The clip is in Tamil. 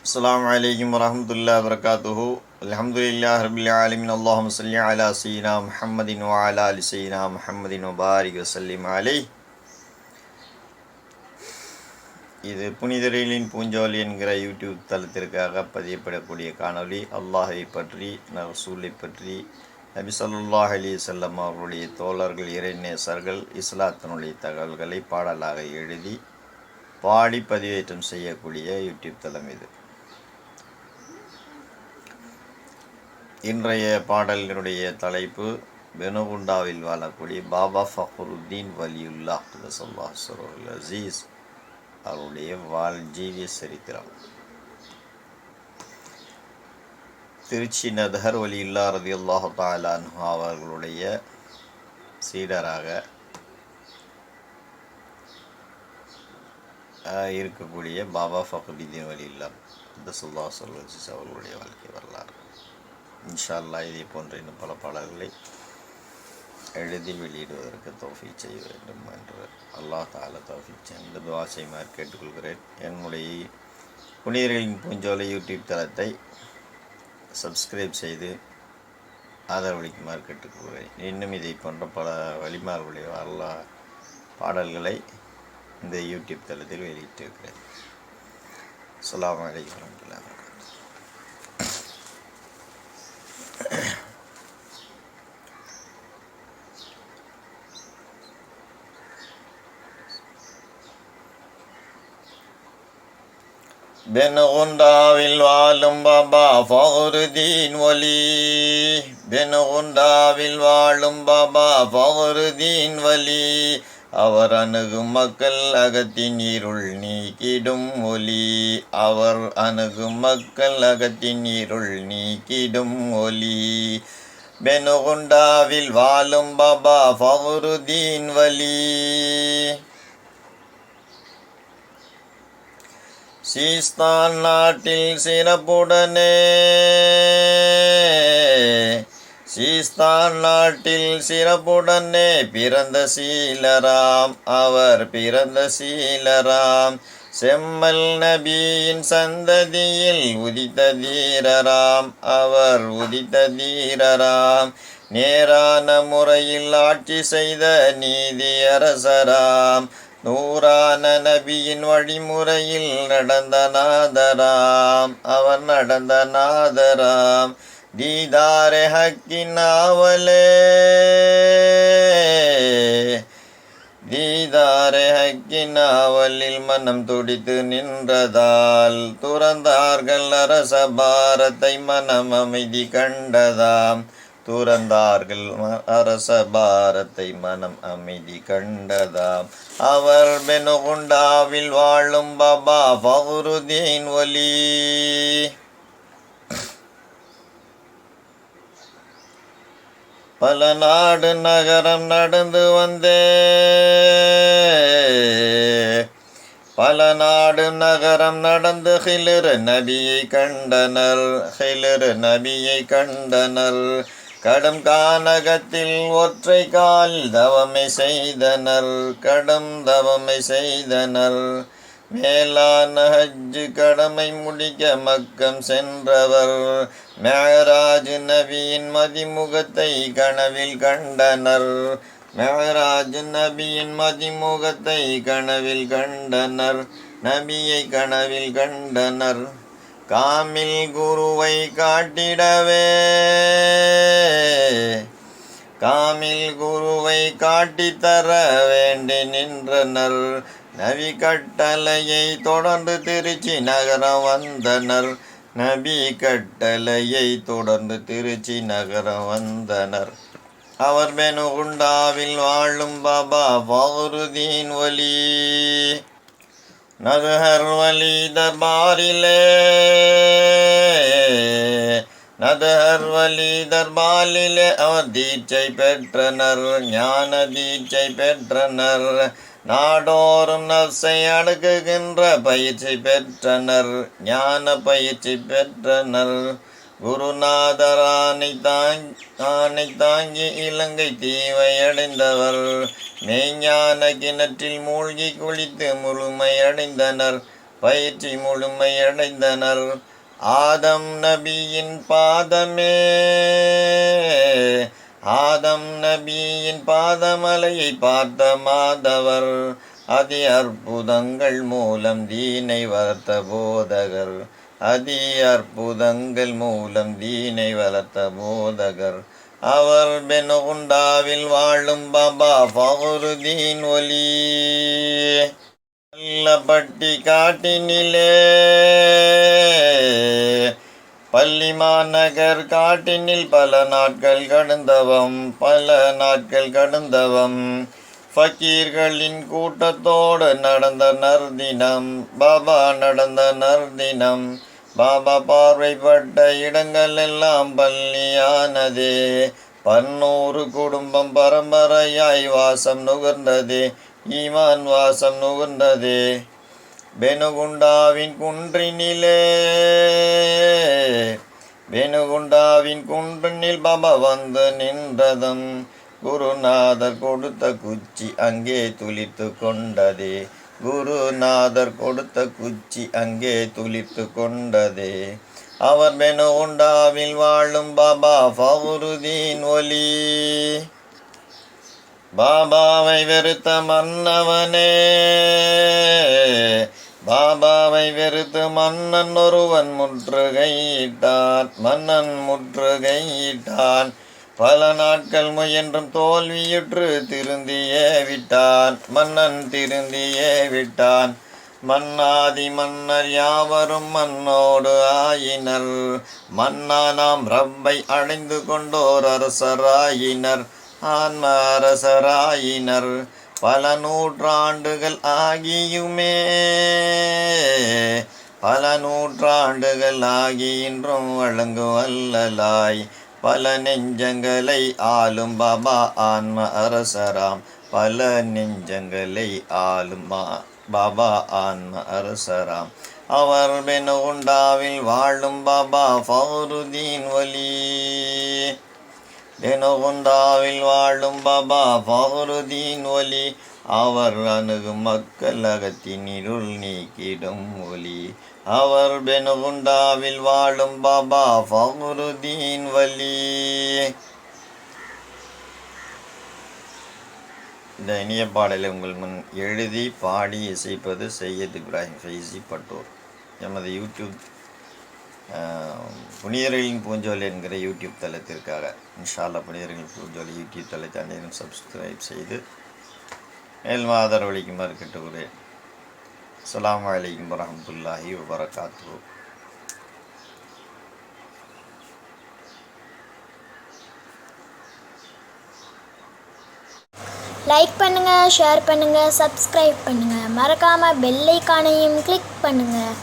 அஸ்ஸலாமு அலைக்கும் வரஹ்மத்துல்லாஹி வபரகாத்துஹு. அல்ஹம்துலில்லாஹி ரப்பில் ஆலமீன். அல்லாஹும்ம ஸல்லி அலா ஸய்யிதினா முஹம்மதின் வ அலா ஆலி ஸய்யிதினா முஹம்மதின் வ பாரிக் வஸல்லிம் அலைஹி. இது புனிதர்களின் பூஞ்சோலி என்கிற யூடியூப் தளத்திற்காக பதியப்படக்கூடிய காணொளி. அல்லாஹை பற்றி, ரசூலை பற்றி, நபி ஸல்லல்லாஹு அலைஹி வஸல்லம் அவர்களுடைய தோழர்கள், இறைநேசர்கள், இஸ்லாத்தினுடைய தகவல்களை பாடலாக எழுதி பாடி பதிவேற்றம் செய்யக்கூடிய யூடியூப் தளம் இது. இன்றைய பாடலினுடைய தலைப்பு பெனுகுண்டாவில் வாழக்கூடிய பாபா ஃபக்ருத்தீன் வலியுல்லா ஸல்லல்லாஹு அலைஹி அசீஸ் அவருடைய ஜீவிய சரித்திரம். திருச்சி நதஹர் வலியுல்லா ரலியல்லாஹு தஆலா அன்ஹு அவர்களுடைய சீடராக இருக்கக்கூடிய பாபா ஃபக்ருத்தீன் வலியுல்லா ஸல்லல்லாஹு அலைஹி அசீஸ் அவர்களுடைய வாழ்க்கை வரலாறு. இன்ஷா அல்லாஹ் இதே போன்ற இன்னும் பல பாடல்களை எழுதி வெளியிடுவதற்கு தௌஃபீக் செய்ய வேண்டும் என்று அல்லாஹ் தஆலா தௌஃபீக் செய்ய துஆ செய்யுமாறு கேட்டுக்கொள்கிறேன். என்னுடைய புனிதர்களின் பூஞ்சோலை யூடியூப் தளத்தை சப்ஸ்கிரைப் செய்து ஆதரவளிக்குமாறு கேட்டுக்கொள்கிறேன். இன்னும் இதை போன்ற பல வழிமார்களுடைய அல்லாஹ் பாடல்களை இந்த யூடியூப் தளத்தில் வெளியிட்டிருக்கிறேன். அஸ்ஸலாமு அலைக்கும் வரஹ்மத்துல்லாஹி வபரகாத்துஹு. பெனுகுண்டாவில் வாழும் பாபா ஃபக்ருத்தீன் வலி. பெனுகுண்டாவில் வாழும் பாபா ஃபக்ருத்தீன் வலி. அவர் அணுகும் மக்கள் அகத்தின் இருள் நீக்கிடும் ஒளி. அவர் அணுகும் மக்கள் அகத்தின் இருள் நீக்கிடும் ஒளி. பெனுகுண்டாவில் வாழும் பாபா ஃபக்ருத்தீன் வலி. சீஸ்தான் நாட்டில் சிறப்புடனே பிறந்த சீலராம். அவர் பிறந்த சீலராம். செம்மல் நபியின் சந்ததியில் உதித்த தீரராம். அவர் உதித்த தீரராம். நேரான முறையில் ஆட்சி செய்த நீதி அரசராம். நூறான நபியின் வழிமுறையில் நடந்த நாதராம். அவர் நடந்த நாதராம். தீதாரே ஹக்கின் ஆவலே, தீதாரே ஹக்கின் ஆவலில் மனம் துடித்து நின்றதால் துறந்தார்கள் அரச பாரத்தை மனம் அமைதி கண்டதாம். துறந்தார்கள் அரச பாரத்தை மனம் அமைதி கண்டதாம். அவர் பெனுகுண்டாவில் வாழும் பாபா ஃபக்ருத்தீன் வலி. பல நாடு நகரம் நடந்து வந்தே, பல நாடு நகரம் நடந்து ஹிலர் நபியை கண்டனர். ஹிலர் நபியை கண்டனர். கடும் கானகத்தில் ஒற்றை கால் தவமை செய்தனர். கடும் தவமை செய்தனர். மேலான ஹஜ் கடமை முடிக்க மக்கம் சென்றவர். மேராஜ் நபியின் மதிமுகத்தை கனவில் கண்டனர். மேராஜ் நபியின் மதிமுகத்தை கனவில் கண்டனர். நபியை கனவில் கண்டனர். காமில் குருவை காட்டிடவே, காமில் குருவை காட்டித்தர வேண்டி நின்றனர். நபி கட்டளையை தொடர்ந்து திருச்சி நகரம் வந்தனர். நபி கட்டளையை தொடர்ந்து திருச்சி நகரம் வந்தனர். அவர் பெனுகுண்டாவில் வாழும் பாபா ஃபக்ருத்தீன் வலி. நதஹர் வலி தர்பாரிலே, நதஹர் வலி தர்பாரிலே அவர் தீட்சை பெற்றனர். ஞான தீட்சை பெற்றனர். நாடோறும் நஃப்ஸை அடக்குகின்ற பயிற்சி பெற்றனர். ஞான பயிற்சி பெற்றனர். குருநாதர் ஆணை தாங்கி இலங்கை தீவை அடைந்தவர். மெய்ஞான கிணற்றில் மூழ்கி குளித்து முழுமை அடைந்தனர். பயிற்சி முழுமையடைந்தனர். ஆதம் நபியின் பாதமே, ஆதம் நபியின் பாதமலையை பார்த்த மாதவர், அதி அற்புதங்கள் மூலம் தீனை வளர்த்த போதகர், அதி அற்புதங்கள் மூலம் தீனை வளர்த்த போதகர். அவர் பெனுகுண்டாவில் வாழும் பாபா ஃபக்ருதீன் ஒலி. பள்ளப்பட்டி காட்டினிலே, பள்ளி மாநகர் காட்டினில் பல நாட்கள் கடந்தவம், பல நாட்கள் கடந்தவம். ஃபக்கீர்களின் கூட்டத்தோடு நடந்த நற்தினம், பாபா நடந்த நற்தினம். பாபா பார்வைப்பட்ட இடங்கள் எல்லாம் பள்ளியானதே. 1100 குடும்பம் பரம்பரையாய் வாசம் நுகர்ந்ததே, ஈமான் வாசம் நுகர்ந்ததே. பெனுகுண்டாவின் குன்றினிலே, பெனுகுண்டாவின் குன்றினில் பாபா வந்து நின்றதும், குருநாதர் கொடுத்த குச்சி அங்கே துளிர்த்து கொண்டதே, குருநாதர் கொடுத்த குச்சி அங்கே துளிர்த்து கொண்டதே. அவர் பெனுகுண்டாவில் வாழும் பாபா ஃபக்ருதீன் ஒலி. பாபாவை வெறுத்த மன்னவனே, பாபாவை வெறுத்து மன்னன் ஒருவன் முற்றுகையிட்டான், மன்னன் முற்றுகையிட்டான். பல நாட்கள் முயன்றும் தோல்வியுற்று திருந்தியே விட்டான், மன்னன் திருந்தியே விட்டான். மன்னாதி மன்னர் யாவரும் மன்னோடு ஆயினர், மன்னா நாம் ரப்பை அடைந்து கொண்டோர் அரசராயினர், ஆன்ம அரசராயினர். பல நூற்றாண்டுகள் ஆகியுமே, பல நூற்றாண்டுகள் ஆகி இன்றும் வழங்கு வல்லலாய், பல நெஞ்சங்களை ஆளும் பாபா ஆன்ம அரசராம், பல நெஞ்சங்களை ஆளும் பாபா ஆன்ம அரசராம். அவர் பெனுகுண்டாவில் வாழும் பாபா ஃபக்ருதீன் ஒலி. பெனுகுண்டாவில் வாழும் பாபா ஃபக்ருதீன் ஒலி. அவர் அணுகும் மக்கள் அகத்தின் இருள் நீக்கிடும் ஒலி. அவர் பெனுகுண்டாவில் வாழும் பாபா ஃபக்ருதீன் ஒலி. இந்த இனிய பாடலை உங்கள் முன் எழுதி பாடி இசைப்பது சையத் இப்ராஹிம் ஃபைசி பட்டூர். எமது யூடியூப் புனிதர்களின் பூஞ்சோலை என்கிற யூடியூப் தளத்திற்காக இன்ஷா அல்லாஹ் புனிதர்களின் பூஞ்சோலை யூடியூப் தளத்தை அனைவரும் சப்ஸ்கிரைப் செய்து மேலும் ஆதரவளிக்குமாறு கேட்டுக்கிறேன். அஸ்ஸலாமு அலைக்கும் வரஹ்மத்துல்லாஹி வபரகாத்துஹு. லைக் பண்ணுங்கள், ஷேர் பண்ணுங்கள், சப்ஸ்கிரைப் பண்ணுங்கள். மறக்காமல் பெல் ஐகானையும் கிளிக் பண்ணுங்கள்.